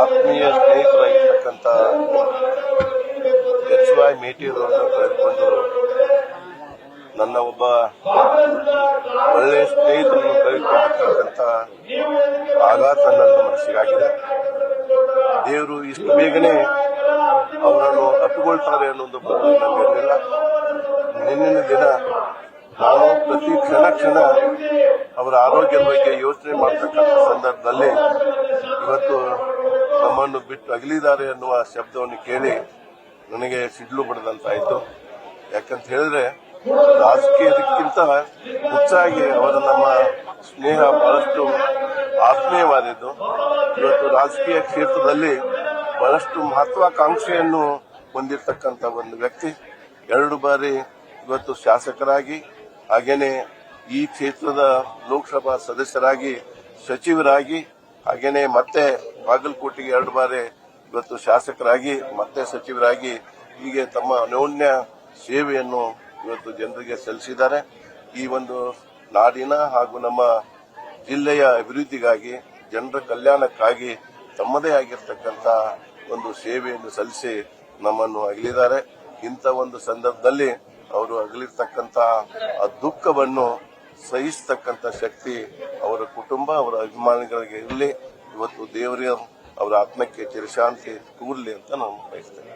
ಆತ್ಮೀಯ ಸ್ನೇಹಿತರಾಗಿರ್ತಕ್ಕಂಥ HY ಮೇಟಿಯವರನ್ನು ಕಳೆದುಕೊಂಡು ನನ್ನ ಒಬ್ಬ ಒಳ್ಳೆಯ ಸ್ನೇಹಿತರನ್ನು ಕಳೆದುಕೊಂಡಿರ್ತಕ್ಕಂಥ ಆಘಾತ ನನ್ನ ಮನಸ್ಸಿಗಾಗಿದೆ. ದೇವರು ಇಷ್ಟು ಬೇಗನೆ ಅವರನ್ನು ಅಪ್ಪುಗೊಳ್ತಾರೆ ಅನ್ನೋದು ನಮಗಿರಲಿಲ್ಲ. ನಿನ್ನಿನ ದಿನ ನಾನು ಪ್ರತಿ ಕ್ಷಣ ಅವರ ಆರೋಗ್ಯದ ಬಗ್ಗೆ ಯೋಚನೆ ಮಾಡತಕ್ಕಂಥ ಸಂದರ್ಭದಲ್ಲಿ ಇವತ್ತು ನಮ್ಮನ್ನು ಬಿಟ್ಟು ಅಗಲಿದ್ದಾರೆ ಅನ್ನುವ ಶಬ್ದವನ್ನು ಕೇಳಿ ನನಗೆ ಸಿಡ್ಲು ಬಡದಂತಾಯಿತು. ಯಾಕಂತ ಹೇಳಿದ್ರೆ ರಾಜಕೀಯಕ್ಕಿಂತ ಹೆಚ್ಚಾಗಿ ಅವರ ನಮ್ಮ ಸ್ನೇಹ ಬಹಳಷ್ಟು ಆತ್ಮೀಯವಾದದ್ದು. ಇವತ್ತು ರಾಜಕೀಯ ಕ್ಷೇತ್ರದಲ್ಲಿ ಬಹಳಷ್ಟು ಮಹತ್ವಾಕಾಂಕ್ಷೆಯನ್ನು ಹೊಂದಿರತಕ್ಕಂಥ ಒಂದು ವ್ಯಕ್ತಿ. 2 ಬಾರಿ ಇವತ್ತು ಶಾಸಕರಾಗಿ, ಹಾಗೇನೆ ಈ ಕ್ಷೇತ್ರದ ಲೋಕಸಭಾ ಸದಸ್ಯರಾಗಿ, ಸಚಿವರಾಗಿ, ಹಾಗೇನೆ ಮತ್ತೆ ಬಾಗಲಕೋಟೆಗೆ 2 ಬಾರಿ ಇವತ್ತು ಶಾಸಕರಾಗಿ, ಮತ್ತೆ ಸಚಿವರಾಗಿ, ಹೀಗೆ ತಮ್ಮ ಅನನ್ಯ ಸೇವೆಯನ್ನು ಇವತ್ತು ಜನರಿಗೆ ಸಲ್ಲಿಸಿದ್ದಾರೆ. ಈ ಒಂದು ನಾಡಿನ ಹಾಗೂ ನಮ್ಮ ಜಿಲ್ಲೆಯ ಅಭಿವೃದ್ಧಿಗಾಗಿ, ಜನರ ಕಲ್ಯಾಣಕ್ಕಾಗಿ ತಮ್ಮದೇ ಆಗಿರ್ತಕ್ಕಂಥ ಒಂದು ಸೇವೆಯನ್ನು ಸಲ್ಲಿಸಿ ನಮ್ಮನ್ನು ಅಗಲಿದ್ದಾರೆ. ಇಂಥ ಒಂದು ಸಂದರ್ಭದಲ್ಲಿ ಅವರು ಅಗಲಿರ್ತಕ್ಕಂಥ ಆ ದುಃಖವನ್ನು ಸಹಿಸತಕ್ಕಂಥ ಶಕ್ತಿ ಅವರ ಕುಟುಂಬ, ಅವರ ಅಭಿಮಾನಿಗಳಿಗೆ ಇರಲಿ. ಇವತ್ತು ದೇವರ ಅವರ ಆತ್ಮಕ್ಕೆ ಚಿರಶಾಂತಿ ಕೂರಲಿ ಅಂತ ನಾನು ಬಯಸ್ತೇನೆ.